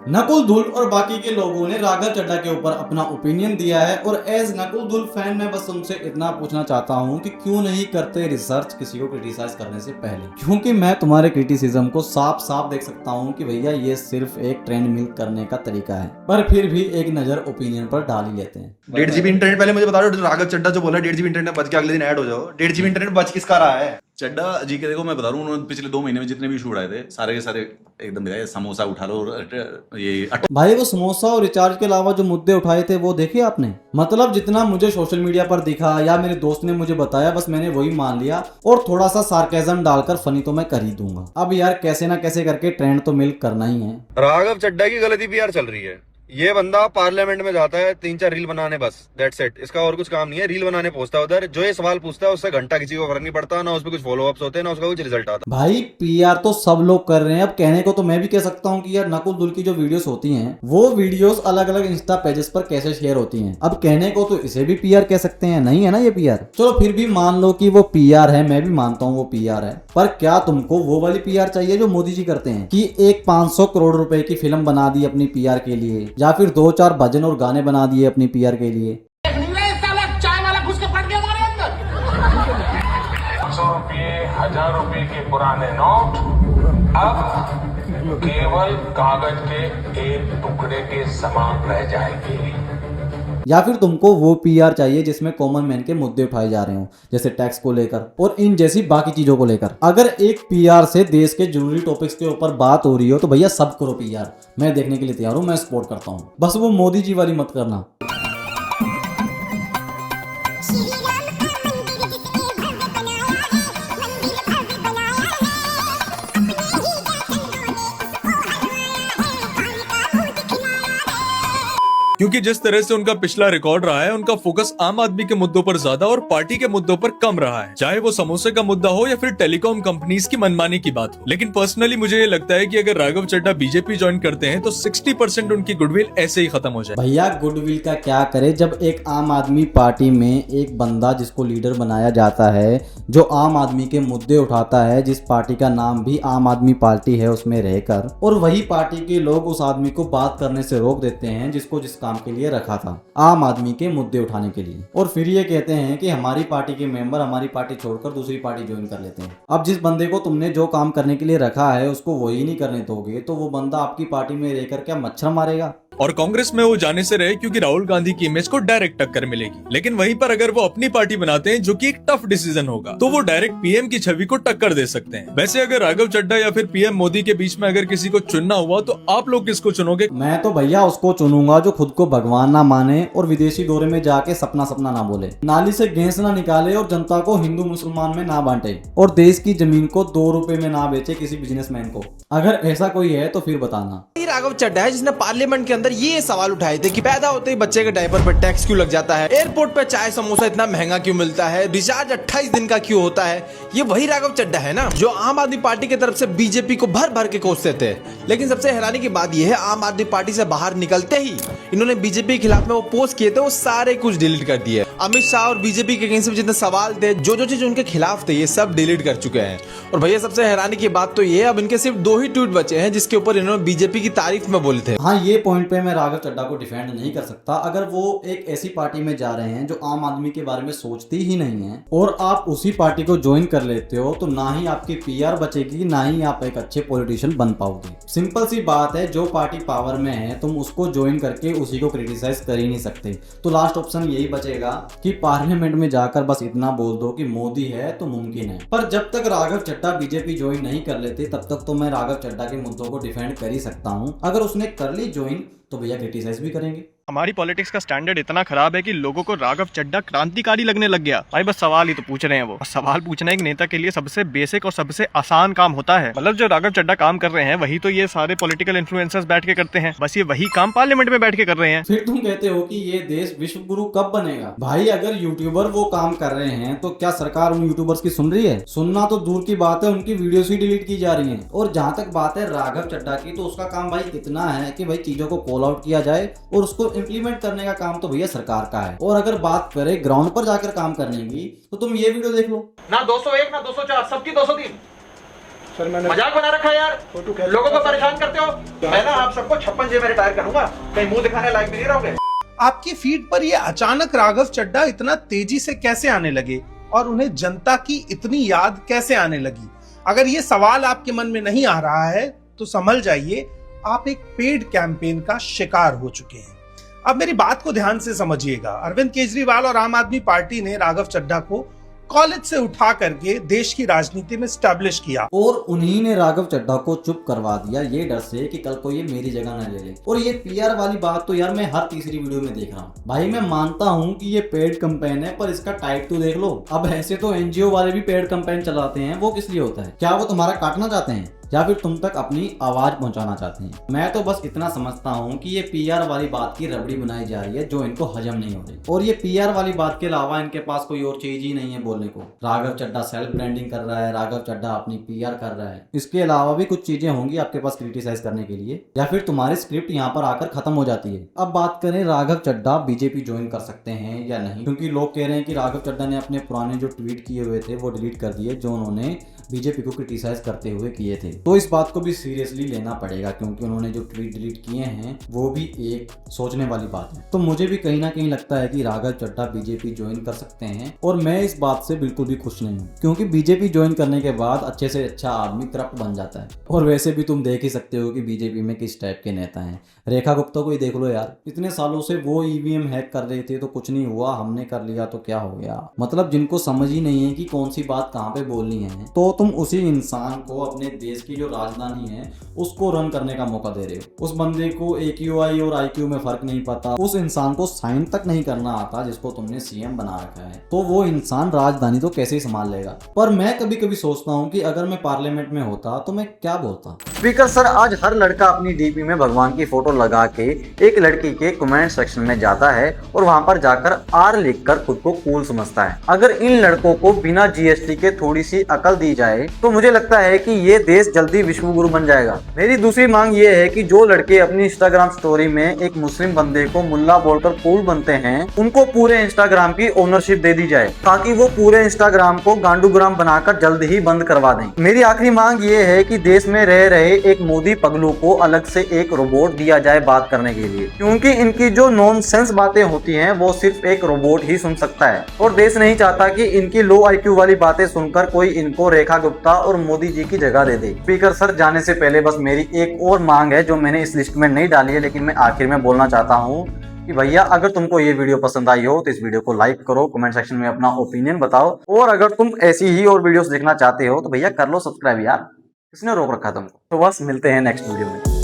नकुल धुल और बाकी के लोगों ने राघव चड्ढा के ऊपर अपना ओपिनियन दिया है और एज नकुल धुल फैन मैं बस उनसे इतना पूछना चाहता हूं कि क्यों नहीं करते रिसर्च किसी को क्रिटिसाइज करने से पहले, क्योंकि मैं तुम्हारे क्रिटिसिज्म को साफ साफ देख सकता हूं कि भैया ये सिर्फ एक ट्रेंड मिल्क करने का तरीका है, पर फिर भी एक नजर ओपिनियन पर डाल ही लेते हैं। 1.5 GB इंटरनेट, पहले मुझे बता दो राघव चड्ढा जो बोला 1.5 GB इंटरनेट बच के अगले दिन ऐड हो जाओ, 1.5 GB इंटरनेट बच किसका रहा है? चड्ढा जी के देखो मैं बता रहा हूँ, उन्होंने पिछले 2 महीने में जितने भी इशू उठाए थे सारे के सारे एकदम दिखाए। समोसा उठा लो, ये भाई वो समोसा और रिचार्ज के अलावा जो मुद्दे उठाए थे वो देखे आपने? मतलब जितना मुझे सोशल मीडिया पर दिखा या मेरे दोस्त ने मुझे बताया बस मैंने वही मान लिया, और थोड़ा सा सार्केज्म डालकर फनी तो मैं कर ही दूंगा। अब यार कैसे ना कैसे करके ट्रेंड तो मिल्क करना ही है। राघव चड्ढा की गलती पीआर चल रही है। ये बंदा पार्लियामेंट में जाता है 3-4 रील बनाने, बस दैट्स इट। इसका और कुछ काम नहीं है, रील बनाने पहुंचता है उधर, जो ये सवाल पूछता है उससे घंटा किसी को फर्क नहीं पड़ता, ना उसपे कुछ फॉलो अप्स होते हैं ना उसका कुछ रिजल्ट आता। भाई पीआर तो सब लोग कर रहे हैं। अब कहने को तो मैं भी कह सकता हूँ कि यार नकुल धुल की जो वीडियोस होती हैं वो वीडियोस अलग अलग इंस्टा पेजेस पर कैसे शेयर होती हैं। अब कहने को तो इसे भी पीआर कह सकते हैं, नहीं है ना ये पीआर? चलो फिर भी मान लो कि वो पीआर है, मैं भी मानता हूँ वो पीआर है, पर क्या तुमको वो वाली पीआर चाहिए जो मोदी जी करते हैं कि एक 500 करोड़ रुपए की फिल्म बना दी अपनी पीआर के लिए, या फिर 2-4 भजन और गाने बना दिए अपनी पीआर के लिए? चाय वाला घुस के फट गया हमारे अंदर। 500 रुपये 1000 रुपये के पुराने नोट अब केवल कागज के एक टुकड़े के समान रह जाएंगे। या फिर तुमको वो पीआर चाहिए जिसमें कॉमन मैन के मुद्दे उठाए जा रहे हो, जैसे टैक्स को लेकर और इन जैसी बाकी चीजों को लेकर। अगर एक पीआर से देश के जरूरी टॉपिक्स के ऊपर बात हो रही हो तो भैया सब करो पीआर, मैं देखने के लिए तैयार हूं, मैं सपोर्ट करता हूं, बस वो मोदी जी वाली मत करना। क्योंकि जिस तरह से उनका पिछला रिकॉर्ड रहा है, उनका फोकस आम आदमी के मुद्दों पर ज्यादा और पार्टी के मुद्दों पर कम रहा है, चाहे वो समोसे का मुद्दा हो या फिर टेलीकॉम कंपनीज की मनमानी की बात हो। लेकिन पर्सनली मुझे ये लगता है कि अगर राघव चड्ढा बीजेपी ज्वाइन करते हैं तो 60% उनकी गुडविल ऐसे ही खत्म हो जाए। भैया गुडविल का क्या करे जब एक आम आदमी पार्टी में एक बंदा जिसको लीडर बनाया जाता है, जो आम आदमी के मुद्दे उठाता है, जिस पार्टी का नाम भी आम आदमी पार्टी है उसमें रहकर, और वही पार्टी के लोग उस आदमी को बात करने से रोक देते हैं जिसको जिस काम के लिए रखा था, आम आदमी के मुद्दे उठाने के लिए, और फिर ये कहते हैं कि हमारी पार्टी के मेंबर हमारी पार्टी छोड़कर दूसरी पार्टी ज्वाइन कर लेते हैं। अब जिस बंदे को तुमने जो काम करने के लिए रखा है उसको वही नहीं करने दोगे तो वो बंदा आपकी पार्टी में रहकर क्या मच्छर मारेगा? और कांग्रेस में वो जाने से रहे क्योंकि राहुल गांधी की इमेज को डायरेक्ट टक्कर मिलेगी। लेकिन वहीं पर अगर वो अपनी पार्टी बनाते हैं जो कि एक टफ डिसीजन होगा तो वो डायरेक्ट पीएम की छवि को टक्कर दे सकते हैं। वैसे अगर राघव चड्ढा या फिर पीएम मोदी के बीच में अगर किसी को चुनना हुआ तो आप लोग किसको चुनोगे? मैं तो भैया उसको चुनूंगा जो खुद को भगवान ना माने और विदेशी दौरे में जाके सपना सपना ना बोले, नाली से गैस ना निकाले और जनता को हिंदू मुसलमान में ना बांटे, और देश की जमीन को 2 रुपए में ना बेचे किसी बिजनेसमैन को। अगर ऐसा कोई है तो फिर बताना। राघव चड्ढा है जिसने पार्लियामेंट के अंदर ये सवाल उठाए थे कि पैदा होते ही बच्चे के डायपर पर टैक्स क्यों लग जाता है, एयरपोर्ट पर चाय समोसा इतना महंगा क्यों मिलता है, रिचार्ज 28 दिन का क्यों होता है। ये वही राघव चड्ढा है ना जो आम आदमी पार्टी की तरफ से बीजेपी को भर भर के कोसते थे। लेकिन सबसे हैरानी की बात यह है आम आदमी पार्टी से बाहर निकलते ही इन्होंने बीजेपी के खिलाफ में वो पोस्ट किए थे वो सारे कुछ डिलीट कर दिए। अमित शाह और बीजेपी के अगेंस्ट जितने सवाल थे, जो चीज उनके खिलाफ थे, ये सब डिलीट कर चुके हैं। और भैया सबसे हैरानी की बात तो ये अब इनके सिर्फ 2 ही ट्वीट बचे हैं जिसके ऊपर इन्होंने बीजेपी की तारीफ में बोले थे। हाँ, ये पॉइंट पे मैं राघव चड्ढा को डिफेंड नहीं कर सकता। अगर वो एक ऐसी पार्टी में जा रहे हैं जो आम आदमी के बारे में सोचती ही नहीं है और आप उसी पार्टी को ज्वाइन कर लेते हो तो ना ही आपकी पीआर बचेगी ना ही आप एक अच्छे पॉलिटिशियन बन पाओगे। सिंपल सी बात है, जो पार्टी पावर में है तुम उसको ज्वाइन करके उसी को क्रिटिसाइज कर ही नहीं सकते। तो लास्ट ऑप्शन यही बचेगा कि पार्लियामेंट में जाकर बस इतना बोल दो कि मोदी है तो मुमकिन है। पर जब तक राघव चड्ढा बीजेपी ज्वाइन नहीं कर लेते तब तक तो मैं राघव चड्ढा के मुद्दों को डिफेंड कर ही सकता हूँ। अगर उसने कर ली ज्वाइन तो भैया क्रिटिसाइज भी करेंगे। हमारी पॉलिटिक्स का स्टैंडर्ड इतना खराब है कि लोगों को राघव चड्ढा क्रांतिकारी लगने लग गया। भाई बस सवाल ही तो पूछ रहे हैं वो। सवाल पूछना एक नेता के लिए सबसे बेसिक और सबसे आसान काम होता है। मतलब जो राघव चड्ढा काम कर रहे हैं वही तो ये सारे पॉलिटिकल इन्फ्लुएंसर्स बैठ के करते हैं। बस ये वही काम पार्लियामेंट में बैठ के कर रहे हैं। फिर तुम कहते हो कि ये देश विश्व गुरु कब बनेगा? भाई अगर यूट्यूबर वो काम कर रहे हैं तो क्या सरकार उन यूट्यूबर्स की सुन रही है? सुनना तो दूर की बात है, उनकी वीडियोस ही डिलीट की जा रही हैं। और जहां तक बात है राघव चड्ढा की, तो उसका काम भाई इतना है कि भाई चीजों को कॉल आउट किया जाए और उसको इम्प्लीमेंट करने का काम तो भैया सरकार का है। और अगर बात करें ग्राउंड पर जाकर काम करने की तो तुम ये वीडियो देख लो ना 201 ना 204 सबकी 203 मजाक बना रखा है यार, लोगों को परेशान करते हो। मैं ना आप सबको 56 जे में रिटायर करूंगा, कहीं मुंह दिखाने लायक भी नहीं रहोगे। आपकी फीड पर ये अचानक राघव चड्ढा इतना तेजी से कैसे आने लगे और उन्हें जनता की इतनी याद कैसे आने लगी? अगर ये सवाल आपके मन में नहीं आ रहा है तो समझ जाइए आप एक पेड कैंपेन का शिकार हो चुके हैं। अब मेरी बात को ध्यान से समझिएगा। अरविंद केजरीवाल और आम आदमी पार्टी ने राघव चड्ढा को कॉलेज से उठा करके देश की राजनीति में स्टैब्लिश किया और उन्हीं ने राघव चड्ढा को चुप करवा दिया ये डर से कि कल को ये मेरी जगह न ले ले। और ये पीआर वाली बात तो यार मैं हर तीसरी वीडियो में देख रहा हूँ। भाई मैं मानता हूँ कि ये पेड कैंपेन है, पर इसका टाइप तो देख लो। अब ऐसे तो एनजीओ वाले भी पेड कैंपेन चलाते हैं, वो किस लिए होता है? क्या वो तुम्हारा काटना चाहते हैं या फिर तुम तक अपनी आवाज पहुंचाना चाहते हैं? मैं तो बस इतना समझता हूं कि ये पीआर वाली बात की रबड़ी बनाई जा रही है जो इनको हजम नहीं हो रही। और ये पीआर वाली बात के अलावा इनके पास कोई और चीज ही नहीं है बोलने को। राघव चड्ढा सेल्फ ब्रांडिंग कर रहा है, राघव चड्ढा अपनी पीआर कर रहा है। इसके अलावा भी कुछ चीजें होंगी आपके पास क्रिटिसाइज करने के लिए, या फिर तुम्हारी स्क्रिप्ट यहाँ पर आकर खत्म हो जाती है। अब बात करें राघव चड्ढा बीजेपी ज्वाइन कर सकते हैं या नहीं, क्योंकि लोग कह रहे हैं कि राघव चड्ढा ने अपने पुराने जो ट्वीट किए हुए थे वो डिलीट कर दिए जो उन्होंने बीजेपी को क्रिटिसाइज करते हुए किए थे। तो इस बात को भी सीरियसली लेना पड़ेगा, क्योंकि उन्होंने जो ट्वीट डिलीट किए हैं वो भी एक सोचने वाली बात है। तो मुझे भी कहीं ना कहीं लगता है कि राघव चड्ढा बीजेपी ज्वाइन कर सकते हैं, और मैं इस बात से बिल्कुल भी खुश नहीं हूँ, क्योंकि बीजेपी ज्वाइन करने के बाद अच्छे से अच्छा आदमी करप्ट बन जाता है। और वैसे भी तुम देख ही सकते हो कि बीजेपी में किस टाइप के नेता हैं। रेखा गुप्ता को ही देख लो यार, इतने सालों से वो ईवीएम हैक कर रहे थे तो कुछ नहीं हुआ, हमने कर लिया तो क्या हो गया। मतलब जिनको समझ ही नहीं है कि कौन सी बात कहाँ पे बोलनी है, तो तुम उसी इंसान को अपने देश की जो राजधानी है उसको रन करने का मौका दे रहे हो। उस बंदे को AQI और IQ में फर्क नहीं पता, उस इंसान को साइन तक नहीं करना आता जिसको तुमने सीएम बना रखा है, तो वो इंसान राजधानी तो कैसे ही संभाल लेगा। पर मैं कभी कभी सोचता हूँ कि अगर मैं पार्लियामेंट में होता तो मैं क्या बोलता। स्पीकर सर, आज हर लड़का अपनी डीपी में भगवान की फोटो लगा के एक लड़की के कमेंट सेक्शन में जाता है और वहां पर जाकर R लिखकर खुद को कूल समझता है। अगर इन लड़कों को बिना GST के थोड़ी सी अकल दी जाए तो मुझे लगता है कि ये देश जल्दी विश्व गुरु बन जाएगा। मेरी दूसरी मांग ये है कि जो लड़के अपनी इंस्टाग्राम स्टोरी में एक मुस्लिम बंदे को मुल्ला बोलकर कूल बनते हैं, उनको पूरे इंस्टाग्राम की ओनरशिप दे दी जाए ताकि वो पूरे इंस्टाग्राम को गांडूग्राम बनाकर जल्द ही बंद करवा दें। मेरी आखिरी मांग ये है कि देश में रह रहे एक मोदी पगलू को अलग से एक रोबोट दिया जाए बात करने के लिए, क्योंकि इनकी जो नॉनसेंस बातें होती हैं वो सिर्फ एक रोबोट ही सुन सकता है, और देश नहीं चाहता कि इनकी लो IQ वाली बातें सुनकर कोई इनको रेखा गुप्ता और मोदी जी की जगह दे दे। स्पीकर सर, जाने से पहले बस मेरी एक और मांग है जो मैंने इस लिस्ट में नहीं डाली है, लेकिन मैं आखिर में बोलना चाहता हूँ कि भैया अगर तुमको ये वीडियो पसंद आई हो तो इस वीडियो को लाइक करो, कमेंट सेक्शन में अपना ओपिनियन बताओ, और अगर तुम ऐसी ही और वीडियोस देखना चाहते हो तो भैया कर लो सब्सक्राइब यार, किसने रोक रखा तुमको। तो बस मिलते हैं नेक्स्ट वीडियो में।